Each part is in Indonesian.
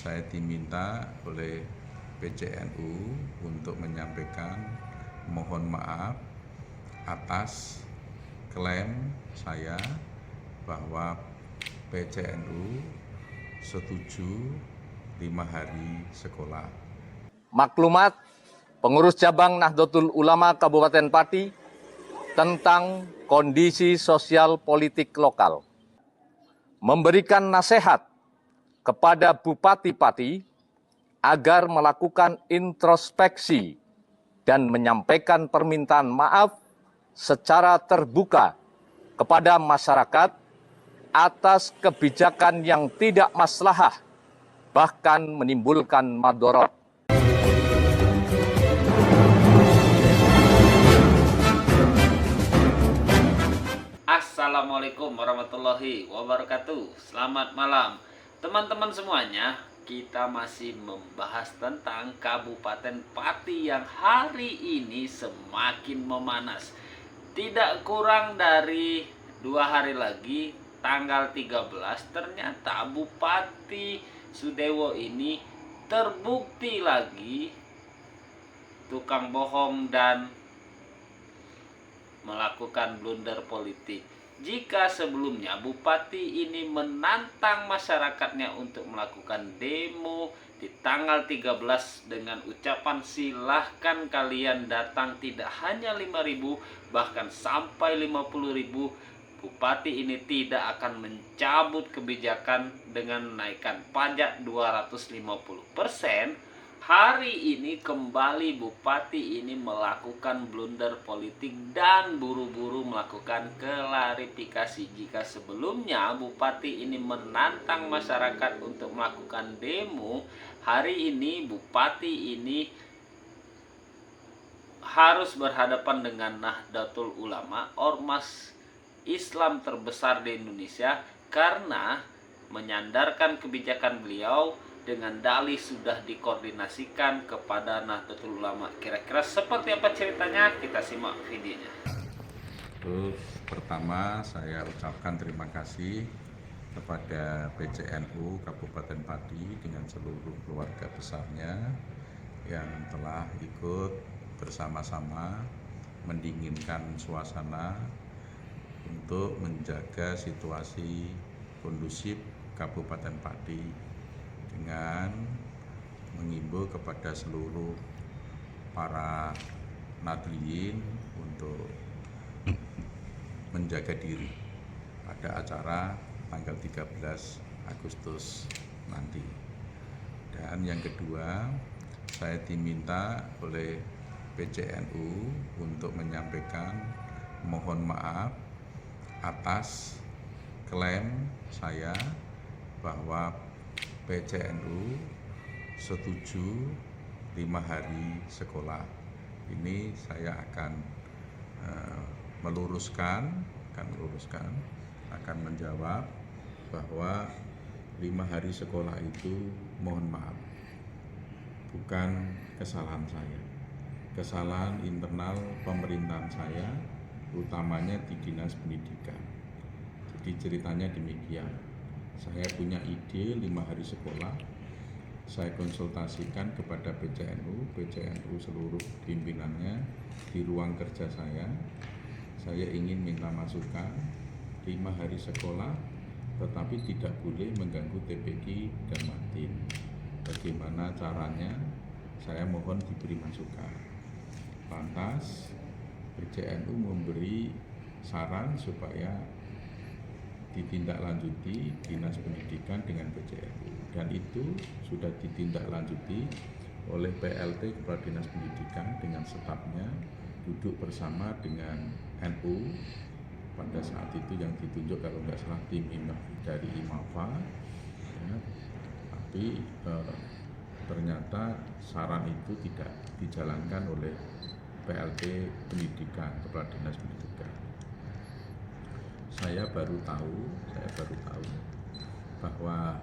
saya diminta oleh PCNU untuk menyampaikan mohon maaf atas klaim saya bahwa PCNU setuju 5 hari sekolah. Maklumat Pengurus Cabang Nahdlatul Ulama Kabupaten Pati tentang kondisi sosial politik lokal. Memberikan nasihat kepada Bupati Pati agar melakukan introspeksi dan menyampaikan permintaan maaf secara terbuka kepada masyarakat atas kebijakan yang tidak maslahah, bahkan menimbulkan madorot. Assalamualaikum warahmatullahi wabarakatuh. Selamat malam teman-teman semuanya. Kita masih membahas tentang Kabupaten Pati yang hari ini semakin memanas. Tidak kurang dari 2 hari lagi, tanggal 13, ternyata Bupati Sudewo ini terbukti lagi tukang bohong dan melakukan blunder politik. Jika sebelumnya Bupati ini menantang masyarakatnya untuk melakukan demo di tanggal 13 dengan ucapan silahkan kalian datang, tidak hanya 5.000 bahkan sampai 50.000, Bupati ini tidak akan mencabut kebijakan dengan menaikkan pajak 250%. Hari ini kembali Bupati ini melakukan blunder politik dan buru-buru melakukan klarifikasi. Jika sebelumnya Bupati ini menantang masyarakat untuk melakukan demo, hari ini Bupati ini harus berhadapan dengan Nahdlatul Ulama, ormas Islam terbesar di Indonesia, karena menyandarkan kebijakan beliau dengan dalih sudah dikoordinasikan kepada Nahdlatul Ulama. Kira-kira seperti apa ceritanya? Kita simak videonya. Terus pertama saya ucapkan terima kasih kepada PCNU Kabupaten Pati dengan seluruh keluarga besarnya yang telah ikut bersama-sama mendinginkan suasana untuk menjaga situasi kondusif Kabupaten Pati dengan mengimbau kepada seluruh para nadliyin untuk menjaga diri pada acara tanggal 13 Agustus nanti. Dan yang kedua, saya diminta oleh PCNU untuk menyampaikan mohon maaf atas klaim saya bahwa PCNU setuju 5 hari sekolah. Ini saya akan akan menjawab bahwa 5 hari sekolah itu mohon maaf, bukan kesalahan saya, kesalahan internal pemerintahan saya, utamanya di Dinas Pendidikan. Jadi ceritanya demikian. Saya punya ide 5 hari sekolah, saya konsultasikan kepada PCNU seluruh pimpinannya di ruang kerja saya ingin minta masukan 5 hari sekolah, tetapi tidak boleh mengganggu TPQ dan Matin. Bagaimana caranya? Saya mohon diberi masukan. Lantas PCNU memberi saran supaya ditindaklanjuti Dinas Pendidikan dengan PCNU, dan itu sudah ditindaklanjuti oleh PLT Kepala Dinas Pendidikan dengan stafnya, duduk bersama dengan NU pada saat itu yang ditunjuk kalau nggak salah tim dari IMAFA ya, tapi ternyata saran itu tidak dijalankan oleh PLT Pendidikan, Kepala Dinas Pendidikan. Saya baru tahu bahwa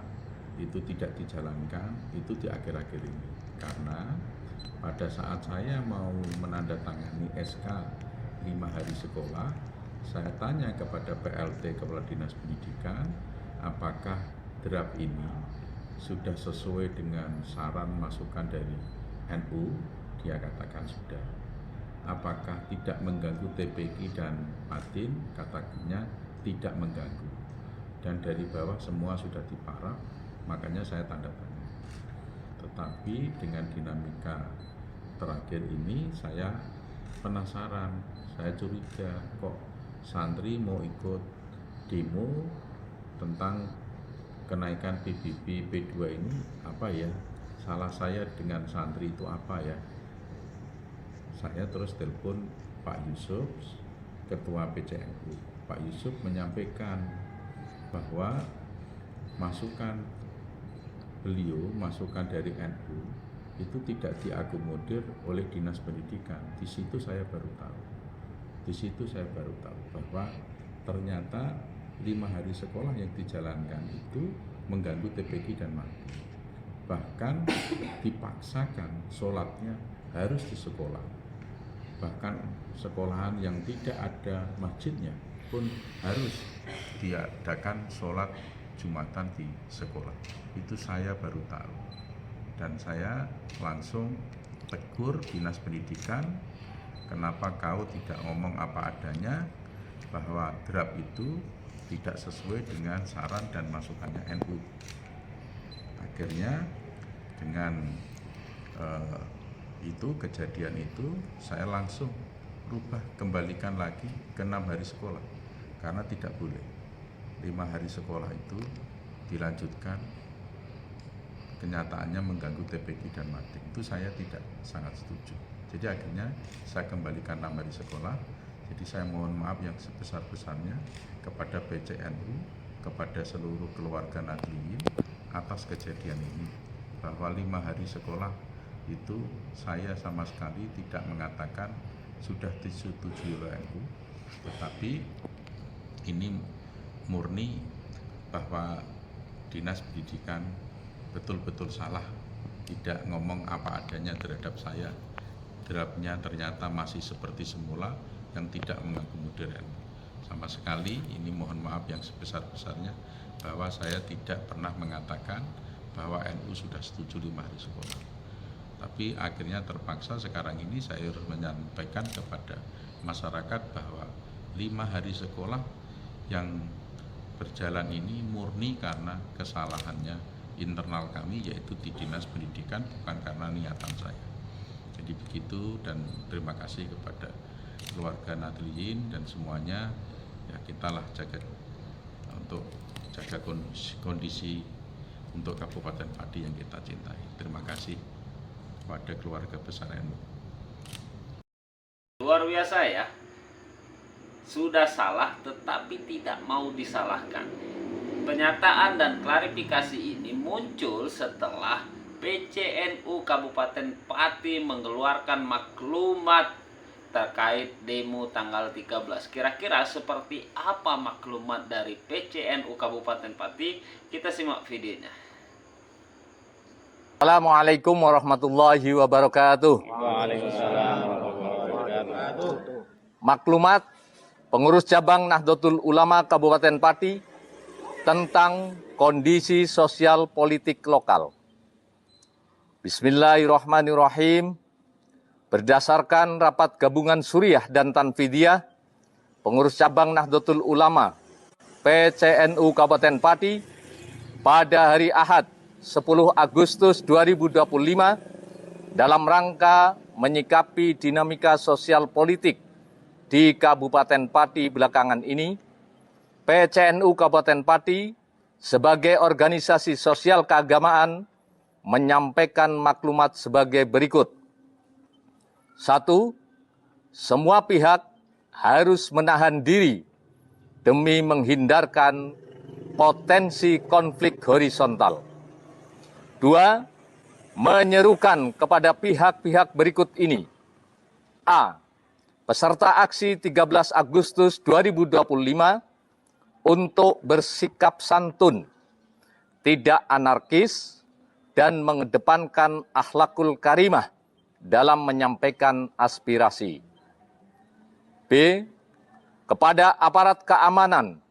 itu tidak dijalankan itu di akhir-akhir ini, karena pada saat saya mau menandatangani SK 5 hari sekolah, saya tanya kepada PLT Kepala Dinas Pendidikan apakah draft ini sudah sesuai dengan saran masukan dari NU, dia katakan sudah. Apakah tidak mengganggu TPQ dan Patin? Katanya tidak mengganggu. Dan dari bawah semua sudah diparaf, makanya saya tanda tangan. Tetapi dengan dinamika terakhir ini saya penasaran, saya curiga kok santri mau ikut demo tentang kenaikan PBB P2 ini apa ya? Salah saya dengan santri itu apa ya? Saya terus telepon Pak Yusuf, Ketua PCNU. Pak Yusuf menyampaikan bahwa masukan beliau, masukan dari NU itu tidak diakomodir oleh Dinas Pendidikan. Di situ saya baru tahu bahwa ternyata 5 hari sekolah yang dijalankan itu mengganggu TPQ dan Mati. Bahkan dipaksakan sholatnya harus di sekolah. Bahkan sekolahan yang tidak ada masjidnya pun harus diadakan sholat Jumatan di sekolah. Itu saya baru tahu. Dan saya langsung tegur Dinas Pendidikan, kenapa kau tidak ngomong apa adanya, bahwa draft itu tidak sesuai dengan saran dan masukannya NU. Akhirnya dengan kejadian itu saya langsung kembalikan lagi ke 6 hari sekolah, karena tidak boleh 5 hari sekolah itu dilanjutkan, kenyataannya mengganggu TPQ dan Mati. Itu saya tidak sangat setuju. Jadi akhirnya saya kembalikan 6 hari sekolah. Jadi saya mohon maaf yang sebesar-besarnya kepada PCNU, kepada seluruh keluarga Nahdliyin atas kejadian ini, bahwa 5 hari sekolah itu saya sama sekali tidak mengatakan sudah disetujui oleh NU, tetapi ini murni bahwa Dinas Pendidikan betul-betul salah, tidak ngomong apa adanya terhadap saya. Draftnya ternyata masih seperti semula yang tidak mengakomodir NU. Sama sekali ini mohon maaf yang sebesar-besarnya bahwa saya tidak pernah mengatakan bahwa NU sudah setuju 5 hari sekolah. Tapi akhirnya terpaksa sekarang ini saya harus menyampaikan kepada masyarakat bahwa 5 hari sekolah yang berjalan ini murni karena kesalahannya internal kami, yaitu di Dinas Pendidikan, bukan karena niatan saya. Jadi begitu, dan terima kasih kepada keluarga Nahdliyin dan semuanya. Ya, kita lah jaga kondisi untuk Kabupaten Pati yang kita cintai. Terima kasih kepada keluarga besar NU. Luar biasa ya. Sudah salah tetapi tidak mau disalahkan. Pernyataan dan klarifikasi ini muncul setelah PCNU Kabupaten Pati mengeluarkan maklumat terkait demo tanggal 13. Kira-kira seperti apa maklumat dari PCNU Kabupaten Pati? Kita simak videonya. Assalamualaikum warahmatullahi wabarakatuh. Waalaikumsalam warahmatullahi wabarakatuh. Maklumat Pengurus Cabang Nahdlatul Ulama Kabupaten Pati tentang kondisi sosial politik lokal. Bismillahirrahmanirrahim. Berdasarkan rapat gabungan Suriah dan Tanfidiyah, Pengurus Cabang Nahdlatul Ulama PCNU Kabupaten Pati pada hari Ahad 10 Agustus 2025 dalam rangka menyikapi dinamika sosial politik di Kabupaten Pati belakangan ini, PCNU Kabupaten Pati sebagai organisasi sosial keagamaan menyampaikan maklumat sebagai berikut. 1. Semua pihak harus menahan diri demi menghindarkan potensi konflik horizontal. 2. Menyerukan kepada pihak-pihak berikut ini. A. Peserta aksi 13 Agustus 2025 untuk bersikap santun, tidak anarkis, dan mengedepankan akhlakul karimah dalam menyampaikan aspirasi. B. Kepada aparat keamanan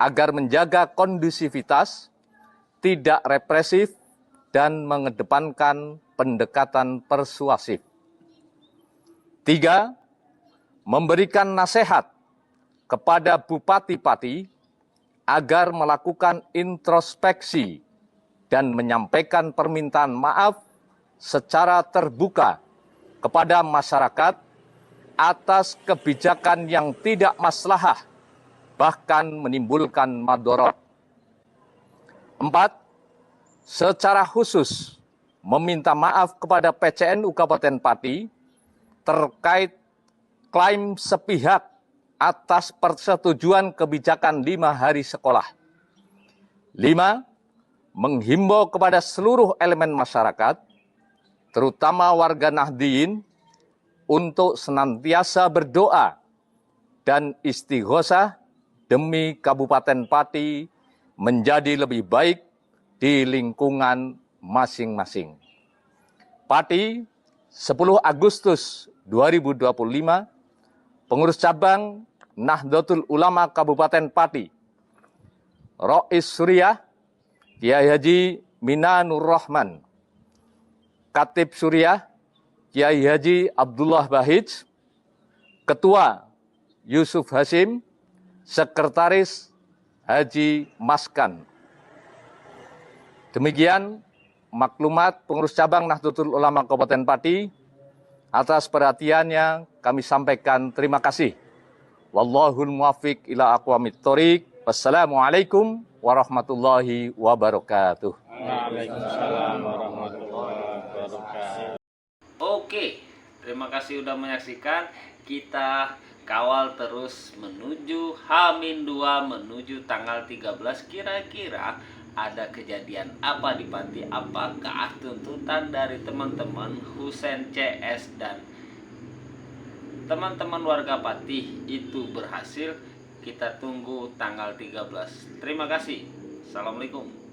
agar menjaga kondusivitas, tidak represif, dan mengedepankan pendekatan persuasif. 3. Memberikan nasihat kepada Bupati-Pati agar melakukan introspeksi dan menyampaikan permintaan maaf secara terbuka kepada masyarakat atas kebijakan yang tidak maslahah, bahkan menimbulkan madorot. 4. Secara khusus meminta maaf kepada PCNU Kabupaten Pati terkait klaim sepihak atas persetujuan kebijakan 5 hari sekolah. 5. Menghimbau kepada seluruh elemen masyarakat, terutama warga Nahdliyin, untuk senantiasa berdoa dan istighosah demi Kabupaten Pati menjadi lebih baik di lingkungan masing-masing. Pati, 10 Agustus 2025, Pengurus Cabang Nahdlatul Ulama Kabupaten Pati, Rois Suriah, Kiai Haji Minanur Rahman, Katib Suriah, Kiai Haji Abdullah Bahij, Ketua Yusuf Hasim, Sekretaris Haji Maskan. Demikian maklumat Pengurus Cabang Nahdlatul Ulama Kabupaten Pati. Atas perhatiannya kami sampaikan terima kasih. Wallahul muwaffiq ila aqwamit thoriq. Wassalamualaikum warahmatullahi wabarakatuh. Waalaikumsalam warahmatullahi wabarakatuh. Oke, terima kasih sudah menyaksikan. Kita kawal terus menuju H-2 menuju tanggal 13. Kira-kira ada kejadian apa di Pati? Apakah tuntutan dari teman-teman Husein CS dan teman-teman warga Pati itu berhasil? Kita tunggu tanggal 13. Terima kasih. Assalamualaikum.